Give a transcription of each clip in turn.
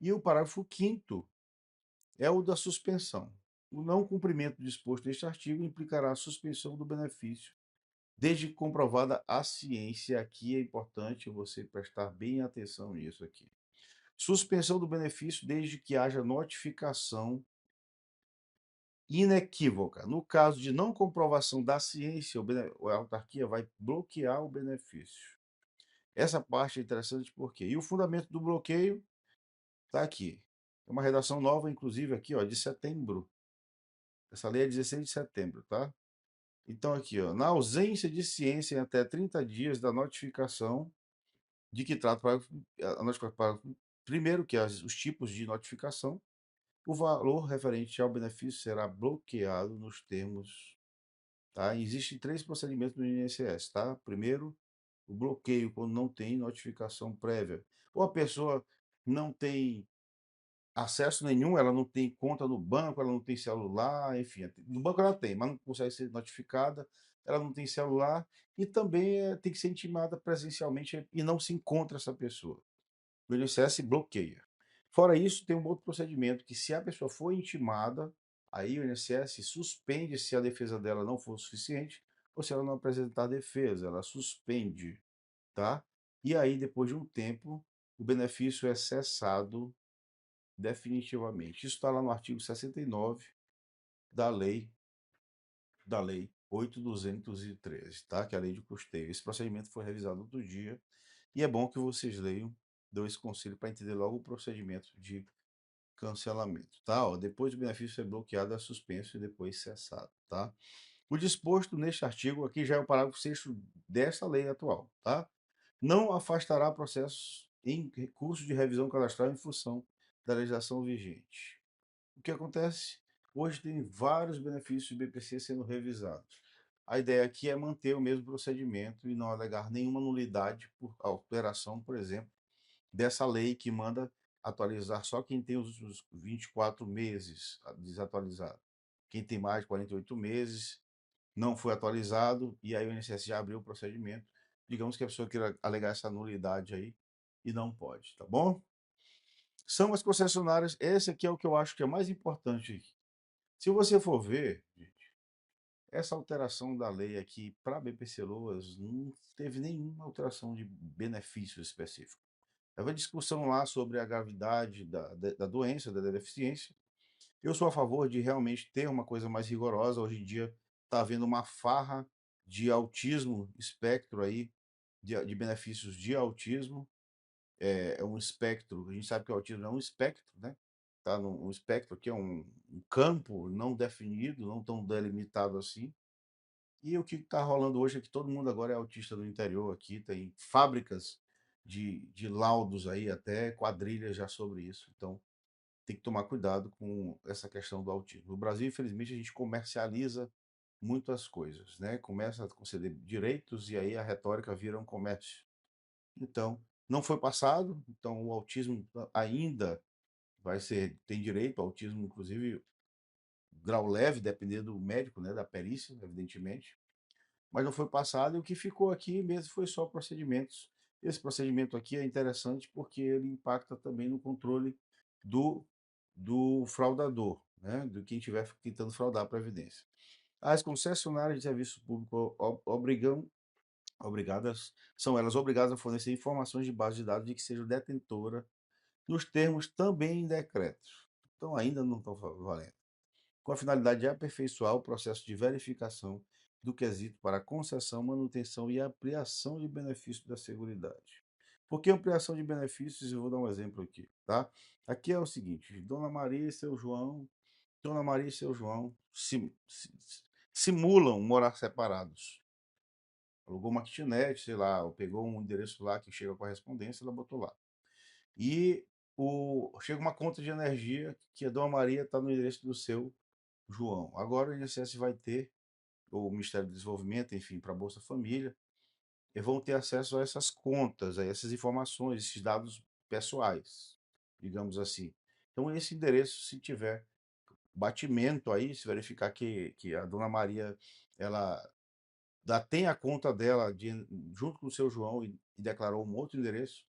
E o parágrafo 5º é o da suspensão. O não cumprimento do disposto neste artigo implicará a suspensão do benefício, desde que comprovada a ciência. Aqui é importante você prestar bem atenção nisso aqui. Suspensão do benefício desde que haja notificação inequívoca. No caso de não comprovação da ciência, a autarquia vai bloquear o benefício. Essa parte é interessante porque. E o fundamento do bloqueio está aqui. É uma redação nova, inclusive, aqui, ó, de setembro. Essa lei é 16 de setembro, tá? Então, aqui, ó, na ausência de ciência em até 30 dias da notificação de que trata a notificação, primeiro, que os tipos de notificação, o valor referente ao benefício será bloqueado nos termos. Tá? Existem três procedimentos no INSS, tá? Primeiro, o bloqueio quando não tem notificação prévia. Ou a pessoa não tem acesso nenhum, ela não tem conta no banco, ela não tem celular, enfim. No banco ela tem, mas não consegue ser notificada, ela não tem celular e também tem que ser intimada presencialmente e não se encontra essa pessoa. O INSS bloqueia. Fora isso, tem um outro procedimento que se a pessoa for intimada, aí o INSS suspende se a defesa dela não for suficiente ou se ela não apresentar defesa, ela suspende, tá? E aí, depois de um tempo, o benefício é cessado definitivamente. Isso está lá no artigo 69 da lei 8.213, tá? Que é a lei de custeio. Esse procedimento foi revisado outro dia e é bom que vocês leiam, dão esse conselho para entender logo o procedimento de cancelamento, tá? Ó, depois do benefício ser bloqueado, é suspenso e depois cessado, tá? O disposto neste artigo aqui já é o parágrafo 6º desta lei atual, tá? Não afastará processos em recurso de revisão cadastral em função da legislação vigente. O que acontece? Hoje tem vários benefícios do BPC sendo revisados. A ideia aqui é manter o mesmo procedimento e não alegar nenhuma nulidade por alteração, por exemplo, dessa lei que manda atualizar só quem tem os últimos 24 meses desatualizado. Quem tem mais de 48 meses não foi atualizado e aí o INSS já abriu o procedimento. Digamos que a pessoa queira alegar essa nulidade aí e não pode, tá bom? São as concessionárias, esse aqui é o que eu acho que é mais importante aqui. Se você for ver, gente, essa alteração da lei aqui para BPC Loas não teve nenhuma alteração de benefício específico. Havia discussão lá sobre a gravidade da doença, da deficiência. Eu sou a favor de realmente ter uma coisa mais rigorosa. Hoje em dia está havendo uma farra de autismo, espectro aí, de benefícios de autismo. É um espectro, a gente sabe que o autismo é um espectro, né? Tá num espectro que é um campo não definido, não tão delimitado assim. E o que está rolando hoje é que todo mundo agora é autista no interior aqui, tem fábricas de laudos aí, até quadrilhas já sobre isso. Então, tem que tomar cuidado com essa questão do autismo. No Brasil, infelizmente, a gente comercializa muitas coisas, né? Começa a conceder direitos e aí a retórica vira um comércio. Então, não foi passado, então o autismo ainda tem direito ao autismo, inclusive grau leve, dependendo do médico, né, da perícia, evidentemente, mas não foi passado e o que ficou aqui mesmo foi só procedimentos. Esse procedimento aqui é interessante porque ele impacta também no controle do, do fraudador, né, do quem estiver tentando fraudar a Previdência. As concessionárias de serviço público são elas obrigadas a fornecer informações de base de dados de que seja detentora, nos termos também em decretos. Então ainda não estão valendo. Com a finalidade de aperfeiçoar o processo de verificação do quesito para concessão, manutenção e ampliação de benefícios da Seguridade. Por que ampliação de benefícios? Eu vou dar um exemplo aqui, tá? Aqui é o seguinte: Dona Maria e seu João simulam morar separados. Alugou uma kitnet, sei lá, ou pegou um endereço lá que chega a correspondência, ela botou lá. E chega uma conta de energia que a Dona Maria está no endereço do seu João. Agora o INSS vai ter, ou o Ministério do Desenvolvimento, enfim, para a Bolsa Família, e vão ter acesso a essas contas, a essas informações, esses dados pessoais, digamos assim. Então, esse endereço, se tiver batimento aí, se verificar que a Dona Maria, ela tem a conta dela junto com o seu João e declarou um outro endereço,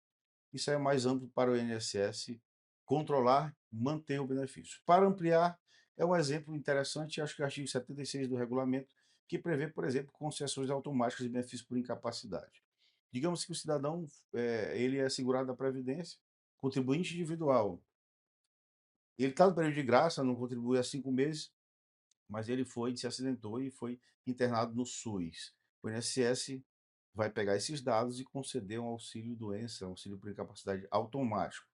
isso é mais amplo para o INSS controlar, manter o benefício. Para ampliar, é um exemplo interessante, acho que é o artigo 76 do regulamento, que prevê, por exemplo, concessões automáticas de benefício por incapacidade. Digamos que o cidadão ele é segurado da Previdência, contribuinte individual. Ele está no período de graça, não contribui há 5 meses, mas ele se acidentou e foi internado no SUS. O INSS vai pegar esses dados e conceder um auxílio doença, um auxílio por incapacidade automático.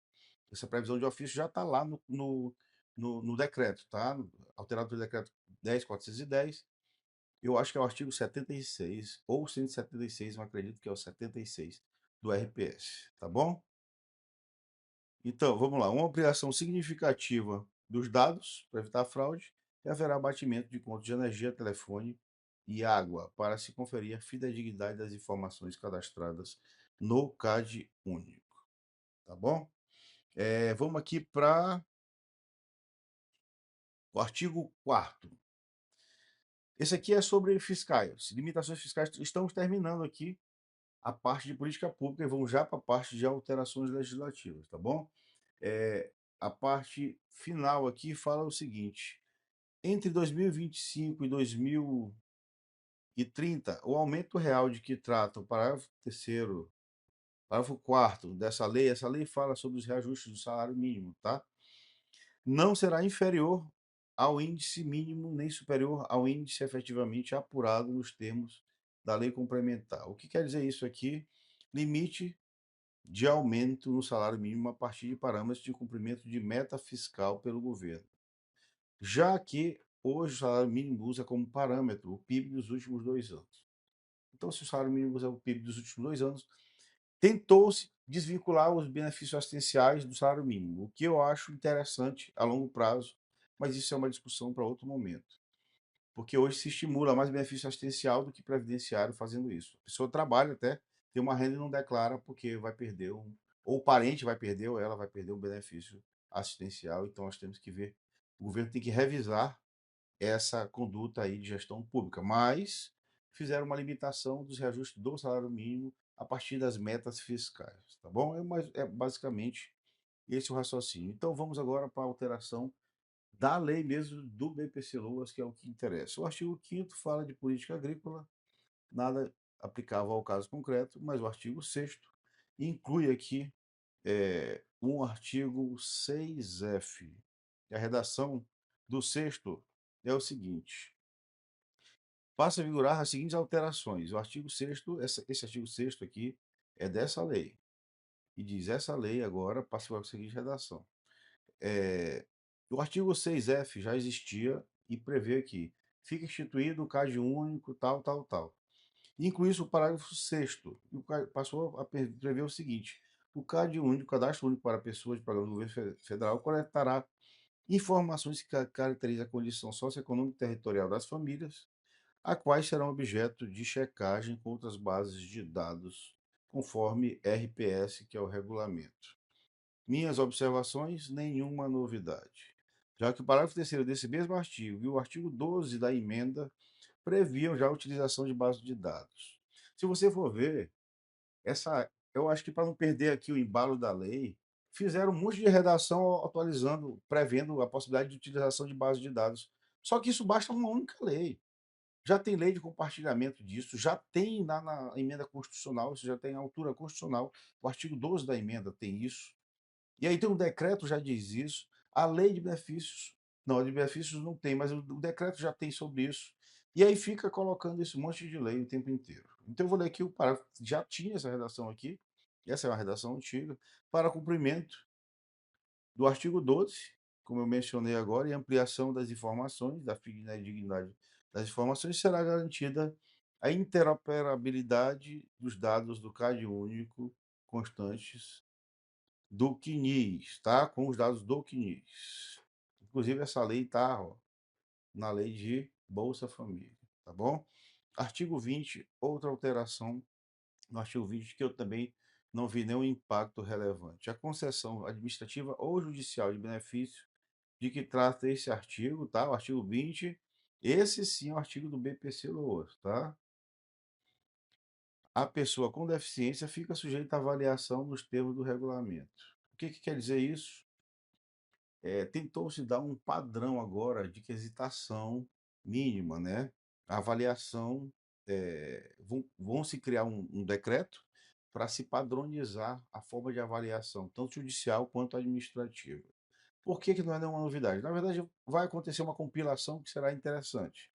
Essa previsão de ofício já está lá no decreto, tá? Alterado pelo decreto 10.410. Eu acho que é o artigo 76 ou 176, eu acredito que é o 76 do RPS, tá bom? Então, vamos lá. Uma ampliação significativa dos dados para evitar fraude e haverá abatimento de contas de energia, telefone e água para se conferir a fidedignidade das informações cadastradas no CAD único, tá bom? Vamos aqui para o artigo 4º. Esse aqui é sobre fiscais, limitações fiscais. Estamos terminando aqui a parte de política pública e vamos já para a parte de alterações legislativas, tá bom? A parte final aqui fala o seguinte: entre 2025 e 2030, o aumento real de que trata o parágrafo terceiro, parágrafo quarto dessa lei, essa lei fala sobre os reajustes do salário mínimo, tá? Não será inferior ao índice mínimo nem superior ao índice efetivamente apurado nos termos da lei complementar. O que quer dizer isso aqui? Limite de aumento no salário mínimo a partir de parâmetros de cumprimento de meta fiscal pelo governo, já que hoje o salário mínimo usa como parâmetro o PIB dos últimos 2 anos. Então, se o salário mínimo usa o PIB dos últimos 2 anos, tentou-se desvincular os benefícios assistenciais do salário mínimo, o que eu acho interessante a longo prazo, mas isso é uma discussão para outro momento. Porque hoje se estimula mais benefício assistencial do que previdenciário fazendo isso. A pessoa trabalha até, tem uma renda e não declara porque vai perder ou o parente vai perder, ou ela vai perder o benefício assistencial. Então nós temos que ver, o governo tem que revisar essa conduta aí de gestão pública, mas fizeram uma limitação dos reajustes do salário mínimo a partir das metas fiscais, tá bom? É basicamente esse o raciocínio. Então vamos agora para a alteração da lei mesmo do BPC-Loas, que é o que interessa. O artigo 5º fala de política agrícola, nada aplicável ao caso concreto, mas o artigo 6º inclui aqui um artigo 6F. A redação do 6º é o seguinte: passa a vigorar as seguintes alterações. O artigo 6º, esse artigo 6º aqui é dessa lei, e diz: essa lei agora passa a vigorar a seguinte redação. O artigo 6F já existia e prevê que fica instituído o CAD único, tal, tal, tal. Inclui isso o parágrafo 6º, e passou a prever o seguinte: o CAD único, Cadastro Único para Pessoas de Programa do Governo Federal, coletará informações que caracterizam a condição socioeconômica e territorial das famílias, a quais serão objeto de checagem com outras bases de dados, conforme RPS, que é o regulamento. Minhas observações, nenhuma novidade. Já que o parágrafo terceiro desse mesmo artigo e o artigo 12 da emenda previam já a utilização de bases de dados. Se você for ver, eu acho que para não perder aqui o embalo da lei, fizeram um monte de redação atualizando, prevendo a possibilidade de utilização de bases de dados. Só que isso basta uma única lei. Já tem lei de compartilhamento disso, já tem na emenda constitucional, isso já tem altura constitucional. O artigo 12 da emenda tem isso. E aí tem um decreto já diz isso. A lei de benefícios, não, a de benefícios não tem, mas o decreto já tem sobre isso. E aí fica colocando esse monte de lei o tempo inteiro. Então eu vou ler aqui o parágrafo, já tinha essa redação aqui, essa é uma redação antiga, para cumprimento do artigo 12, como eu mencionei agora, e ampliação das informações, da dignidade das informações, será garantida a interoperabilidade dos dados do CAD único constantes do CNIS, tá? Com os dados do CNIS. Inclusive, essa lei está na lei de Bolsa Família, tá bom? Artigo 20, outra alteração no artigo 20 que eu também não vi nenhum impacto relevante. A concessão administrativa ou judicial de benefício de que trata esse artigo, tá? O artigo 20, esse sim é o artigo do BPC-Loas, tá? A pessoa com deficiência fica sujeita à avaliação nos termos do regulamento. O que quer dizer isso? tentou-se dar um padrão agora de quesitação mínima, né? A avaliação, vão se criar um decreto para se padronizar a forma de avaliação, tanto judicial quanto administrativa. Por que que não é nenhuma novidade? Na verdade, vai acontecer uma compilação que será interessante.